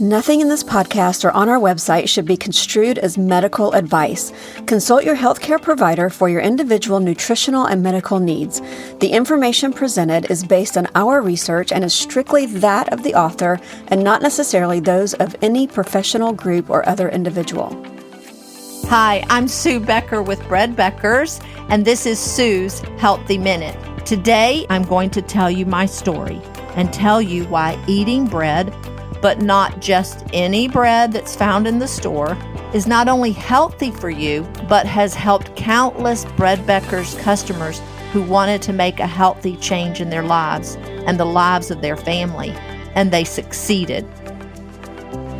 Nothing in this podcast or on our website should be construed as medical advice. Consult your healthcare provider for your individual nutritional and medical needs. The information presented is based on our research and is strictly that of the author and not necessarily those of any professional group or other individual. Hi, I'm Sue Becker with Bread Beckers, and this is Sue's Healthy Minute. Today, I'm going to tell you my story and tell you why eating bread, but not just any bread that's found in the store, is not only healthy for you, but has helped countless Bread Beckers customers who wanted to make a healthy change in their lives and the lives of their family, and they succeeded.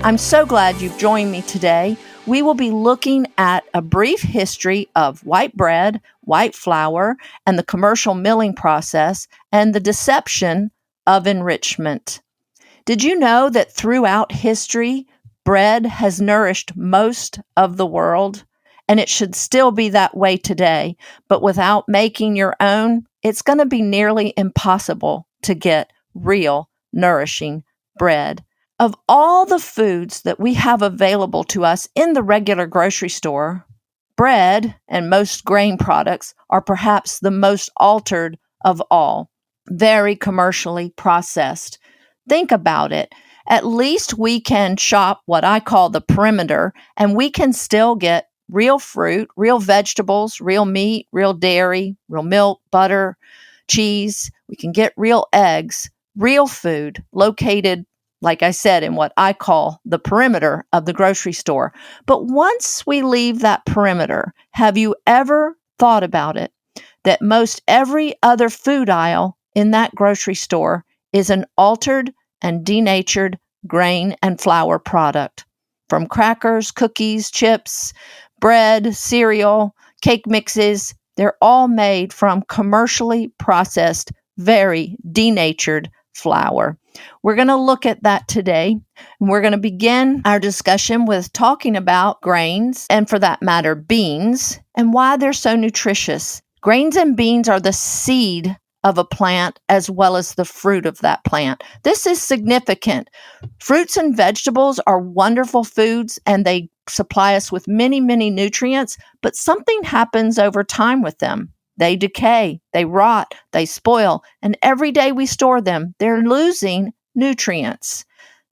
I'm so glad you've joined me today. We will be looking at a brief history of white bread, white flour, and the commercial milling process, and the deception of enrichment. Did you know that throughout history, bread has nourished most of the world? And it should still be that way today, but without making your own, it's going to be nearly impossible to get real, nourishing bread. Of all the foods that we have available to us in the regular grocery store, bread and most grain products are perhaps the most altered of all, very commercially processed. Think about it. At least we can shop what I call the perimeter, and we can still get real fruit, real vegetables, real meat, real dairy, real milk, butter, cheese. We can get real eggs, real food located, like I said, in what I call the perimeter of the grocery store. But once we leave that perimeter, have you ever thought about it? That most every other food aisle in that grocery store is an altered and denatured grain and flour product. From crackers, cookies, chips, bread, cereal, cake mixes, they're all made from commercially processed, very denatured flour. We're going to look at that today, and we're going to begin our discussion with talking about grains, and for that matter, beans, and why they're so nutritious. Grains and beans are the seed of a plant as well as the fruit of that plant. This is significant. Fruits and vegetables are wonderful foods and they supply us with many, many nutrients, but something happens over time with them. They decay, they rot, they spoil, and every day we store them, they're losing nutrients.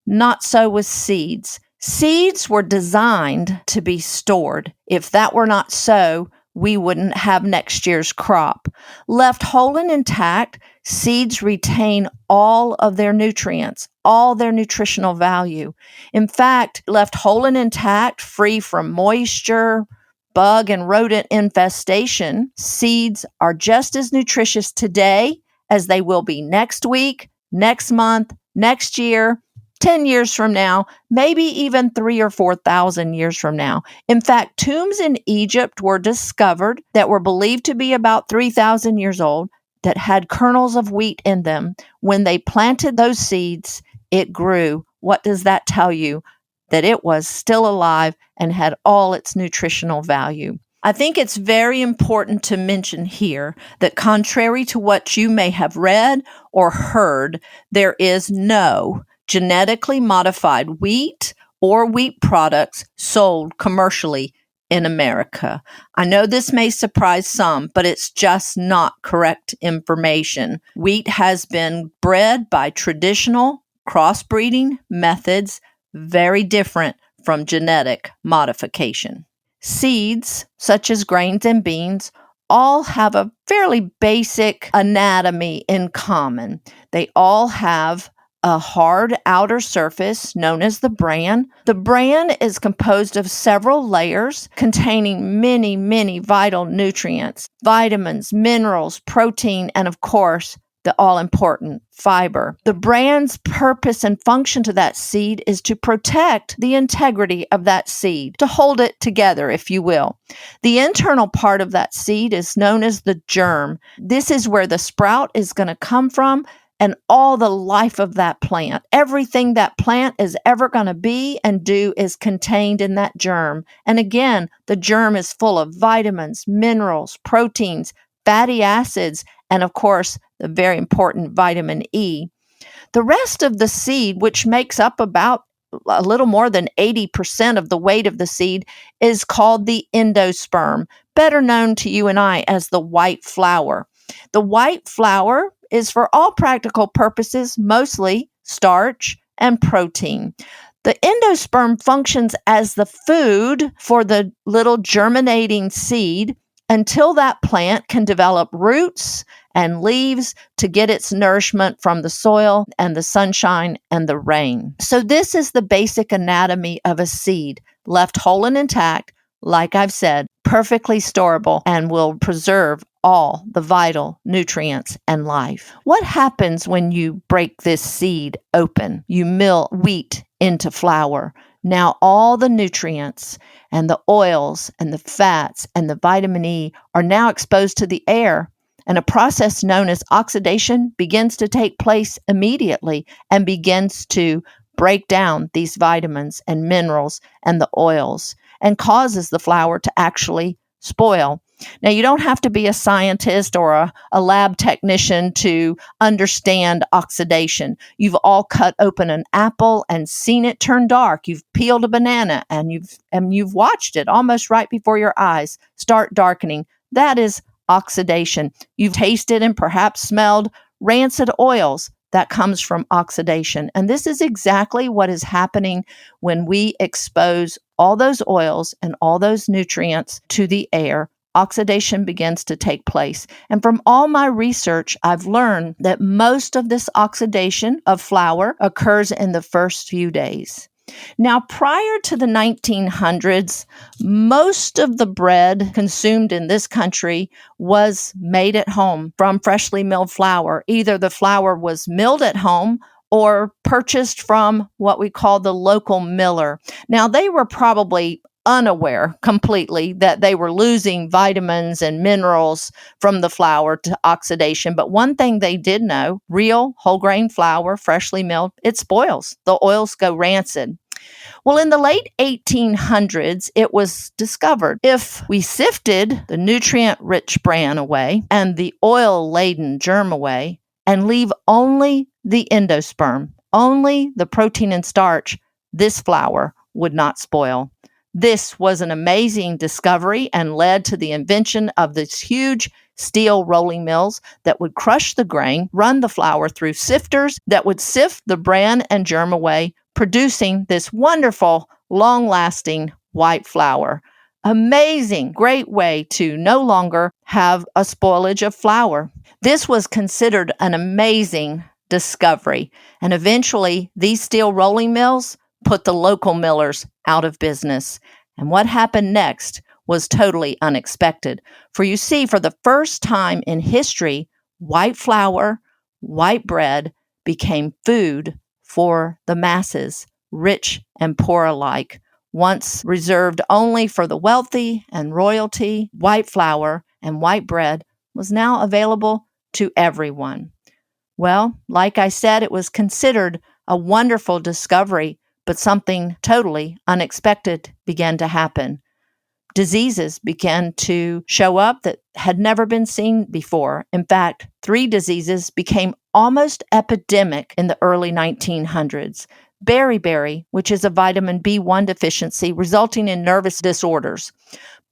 Not so with seeds. Seeds were designed to be stored. If that were not so, we wouldn't have next year's crop. Left whole and intact, seeds retain all of their nutrients, all their nutritional value. In fact, left whole and intact, free from moisture, bug and rodent infestation, seeds are just as nutritious today as they will be next week, next month, next year, 10 years from now, maybe even 3,000 or 4,000 years from now. In fact, tombs in Egypt were discovered that were believed to be about 3,000 years old that had kernels of wheat in them. When they planted those seeds, it grew. What does that tell you? That it was still alive and had all its nutritional value. I think it's very important to mention here that contrary to what you may have read or heard, there is no genetically modified wheat or wheat products sold commercially in America. I know this may surprise some, but it's just not correct information. Wheat has been bred by traditional crossbreeding methods, very different from genetic modification. Seeds, such as grains and beans, all have a fairly basic anatomy in common. They all have a hard outer surface known as the bran. The bran is composed of several layers containing many, many vital nutrients, vitamins, minerals, protein, and of course, the all-important fiber. The bran's purpose and function to that seed is to protect the integrity of that seed, to hold it together, if you will. The internal part of that seed is known as the germ. This is where the sprout is going to come from and all the life of that plant. Everything that plant is ever going to be and do is contained in that germ. And again, the germ is full of vitamins, minerals, proteins, fatty acids, and of course, the very important vitamin E. The rest of the seed, which makes up about a little more than 80% of the weight of the seed, is called the endosperm, better known to you and I as the white flour. The white flour is, for all practical purposes, mostly starch and protein. The endosperm functions as the food for the little germinating seed until that plant can develop roots and leaves to get its nourishment from the soil and the sunshine and the rain. So this is the basic anatomy of a seed, left whole and intact, like I've said, perfectly storable, and will preserve all the vital nutrients and life. What happens when you break this seed open? You mill wheat into flour. Now all the nutrients and the oils and the fats and the vitamin E are now exposed to the air, and a process known as oxidation begins to take place immediately and begins to break down these vitamins and minerals and the oils and causes the flour to actually spoil. Now, you don't have to be a scientist or a lab technician to understand oxidation. You've all cut open an apple and seen it turn dark. You've peeled a banana and you've watched it almost right before your eyes start darkening. That is oxidation. You've tasted and perhaps smelled rancid oils. That comes from oxidation. And this is exactly what is happening when we expose all those oils and all those nutrients to the air. Oxidation begins to take place. And from all my research, I've learned that most of this oxidation of flour occurs in the first few days. Now, prior to the 1900s, most of the bread consumed in this country was made at home from freshly milled flour. Either the flour was milled at home or purchased from what we call the local miller. Now, they were probably unaware completely that they were losing vitamins and minerals from the flour to oxidation. But one thing they did know, real whole grain flour, freshly milled, it spoils. The oils go rancid. Well, in the late 1800s, it was discovered if we sifted the nutrient-rich bran away and the oil-laden germ away and leave only the endosperm, only the protein and starch, this flour would not spoil. This was an amazing discovery and led to the invention of these huge steel rolling mills that would crush the grain, run the flour through sifters that would sift the bran and germ away, producing this wonderful, long-lasting white flour. Amazing, great way to no longer have a spoilage of flour. This was considered an amazing discovery, and eventually these steel rolling mills put the local millers out of business. And what happened next was totally unexpected. For you see, for the first time in history, white flour, white bread became food for the masses, rich and poor alike. Once reserved only for the wealthy and royalty, white flour and white bread was now available to everyone. Well, like I said, it was considered a wonderful discovery, but something totally unexpected began to happen. Diseases began to show up that had never been seen before. In fact, 3 diseases became almost epidemic in the early 1900s. Beriberi, which is a vitamin B1 deficiency resulting in nervous disorders.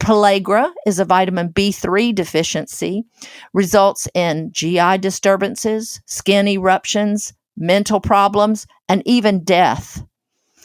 Pellagra is a vitamin B3 deficiency, results in GI disturbances, skin eruptions, mental problems, and even death.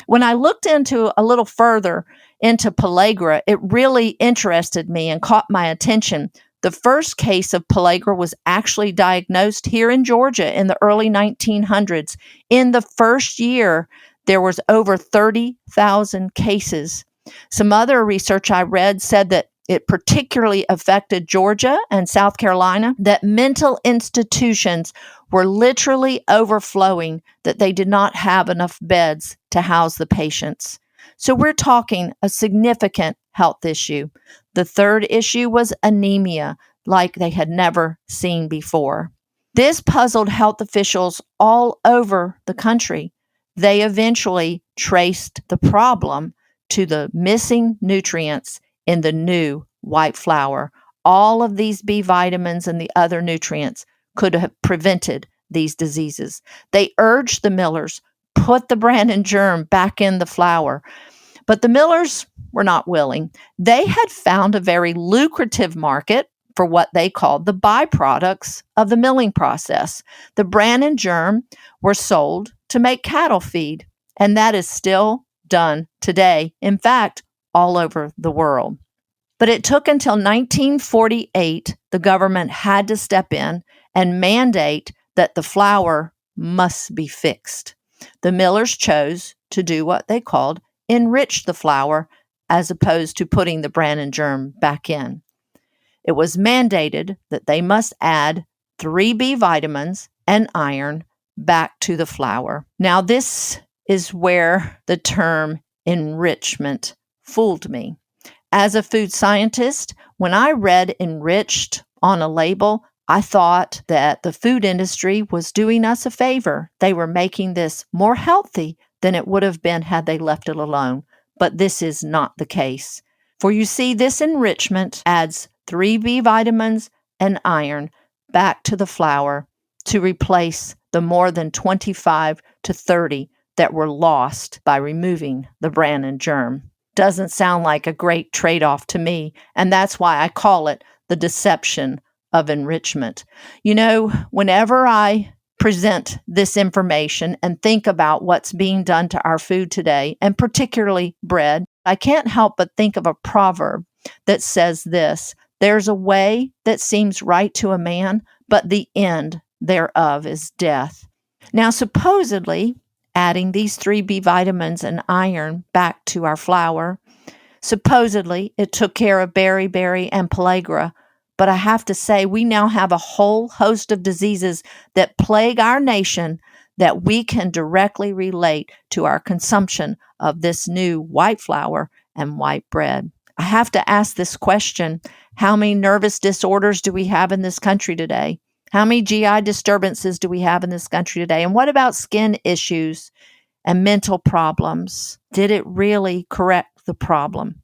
When I looked into a little further into pellagra, it really interested me and caught my attention. The first case of pellagra was actually diagnosed here in Georgia in the early 1900s. In the first year, there was over 30,000 cases. Some other research I read said that it particularly affected Georgia and South Carolina, that mental institutions were literally overflowing, that they did not have enough beds to house the patients. So we're talking a significant health issue. The third issue was anemia, like they had never seen before. This puzzled health officials all over the country. They eventually traced the problem to the missing nutrients in the new white flour. All of these B vitamins and the other nutrients could have prevented these diseases. They urged the millers, put the bran and germ back in the flour. But the millers were not willing. They had found a very lucrative market for what they called the byproducts of the milling process. The bran and germ were sold to make cattle feed, and that is still done today, in fact, all over the world. But it took until 1948 the government had to step in and mandate that the flour must be fixed. The millers chose to do what they called enrich the flour as opposed to putting the bran and germ back in. It was mandated that they must add 3B vitamins and iron back to the flour. Now, this is where the term enrichment fooled me. As a food scientist, when I read enriched on a label, I thought that the food industry was doing us a favor. They were making this more healthy than it would have been had they left it alone. But this is not the case. For you see, this enrichment adds 3B vitamins and iron back to the flour to replace the more than 25 to 30 that were lost by removing the bran and germ. Doesn't sound like a great trade-off to me, and that's why I call it the deception of enrichment. You know, whenever I present this information and think about what's being done to our food today, and particularly bread, I can't help but think of a proverb that says this: there's a way that seems right to a man, but the end thereof is death. Now, supposedly, adding these 3B vitamins and iron back to our flour, supposedly it took care of beriberi and pellagra, but I have to say we now have a whole host of diseases that plague our nation that we can directly relate to our consumption of this new white flour and white bread. I have to ask this question: how many nervous disorders do we have in this country today? How many GI disturbances do we have in this country today? And what about skin issues and mental problems? Did it really correct the problem?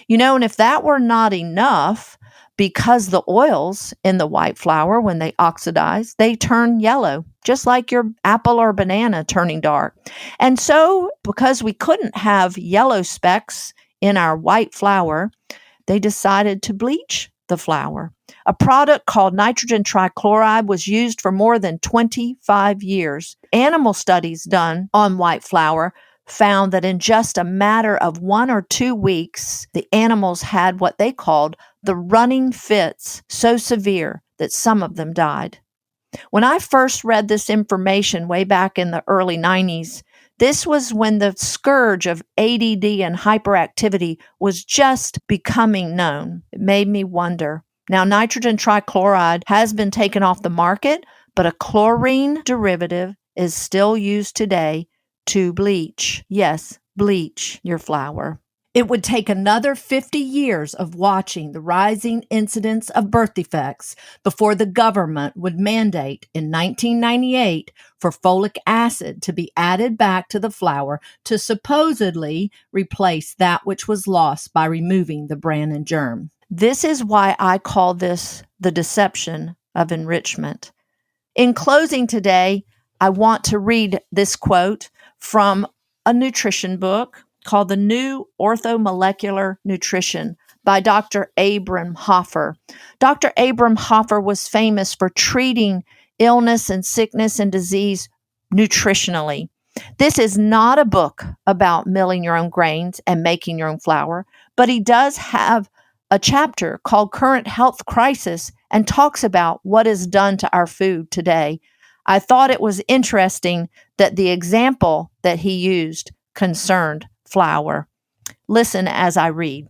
You know, and if that were not enough, because the oils in the white flour, when they oxidize, they turn yellow, just like your apple or banana turning dark. And so, because we couldn't have yellow specks in our white flour, they decided to bleach the flour. A product called nitrogen trichloride was used for more than 25 years. Animal studies done on white flour found that in just a matter of 1 or 2 weeks, the animals had what they called the running fits, so severe that some of them died. When I first read this information way back in the early 90s, this was when the scourge of ADD and hyperactivity was just becoming known. It made me wonder. Now, nitrogen trichloride has been taken off the market, but a chlorine derivative is still used today to bleach. Yes, bleach your flour. It would take another 50 years of watching the rising incidence of birth defects before the government would mandate in 1998 for folic acid to be added back to the flour to supposedly replace that which was lost by removing the bran and germ. This is why I call this the deception of enrichment. In closing today, I want to read this quote from a nutrition book called The New Orthomolecular Nutrition by Dr. Abram Hoffer. Dr. Abram Hoffer was famous for treating illness and sickness and disease nutritionally. This is not a book about milling your own grains and making your own flour, but he does have a chapter called Current Health Crisis and talks about what is done to our food today. I thought it was interesting that the example that he used concerned flour. Listen as I read.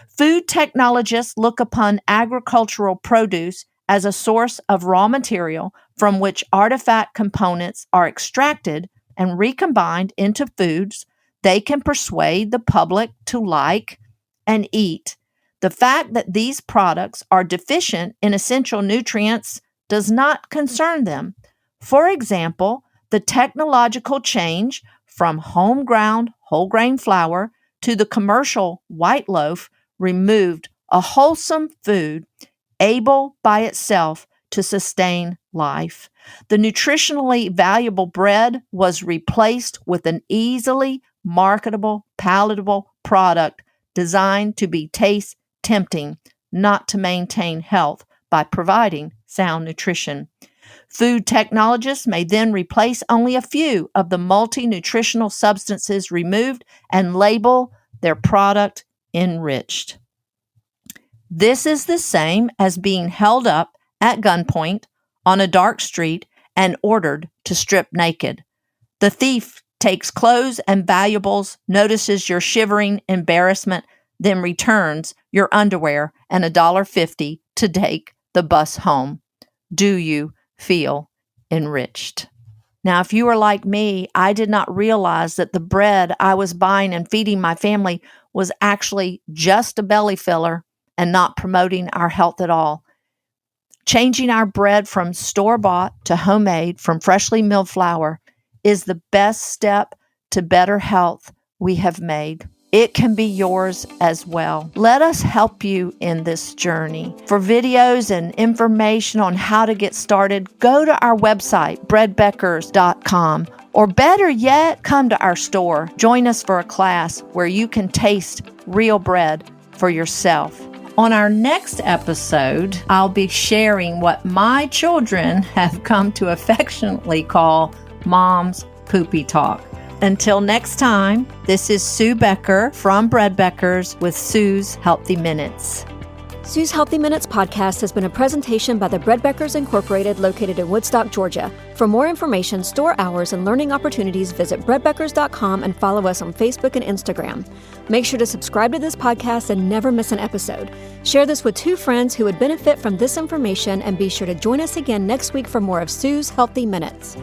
Food technologists look upon agricultural produce as a source of raw material from which artifact components are extracted and recombined into foods they can persuade the public to like and eat. The fact that these products are deficient in essential nutrients does not concern them. For example, the technological change from home-ground whole grain flour to the commercial white loaf removed a wholesome food able by itself to sustain life. The nutritionally valuable bread was replaced with an easily marketable, palatable product designed to be taste tempting, not to maintain health by providing sound nutrition. Food technologists may then replace only a few of the multi-nutritional substances removed and label their product enriched. This is the same as being held up at gunpoint on a dark street and ordered to strip naked. The thief takes clothes and valuables, notices your shivering embarrassment, then returns your underwear and $1.50 to take the bus home. Do you feel enriched? Now, if you are like me, I did not realize that the bread I was buying and feeding my family was actually just a belly filler and not promoting our health at all. Changing our bread from store-bought to homemade from freshly milled flour is the best step to better health we have made. It can be yours as well. Let us help you in this journey. For videos and information on how to get started, go to our website, breadbeckers.com, or better yet, come to our store. Join us for a class where you can taste real bread for yourself. On our next episode, I'll be sharing what my children have come to affectionately call Mom's Poopy Talk. Until next time, this is Sue Becker from Bread Beckers with Sue's Healthy Minutes. Sue's Healthy Minutes podcast has been a presentation by the Bread Beckers Incorporated located in Woodstock, Georgia. For more information, store hours, and learning opportunities, visit breadbeckers.com and follow us on Facebook and Instagram. Make sure to subscribe to this podcast and never miss an episode. Share this with 2 friends who would benefit from this information, and be sure to join us again next week for more of Sue's Healthy Minutes.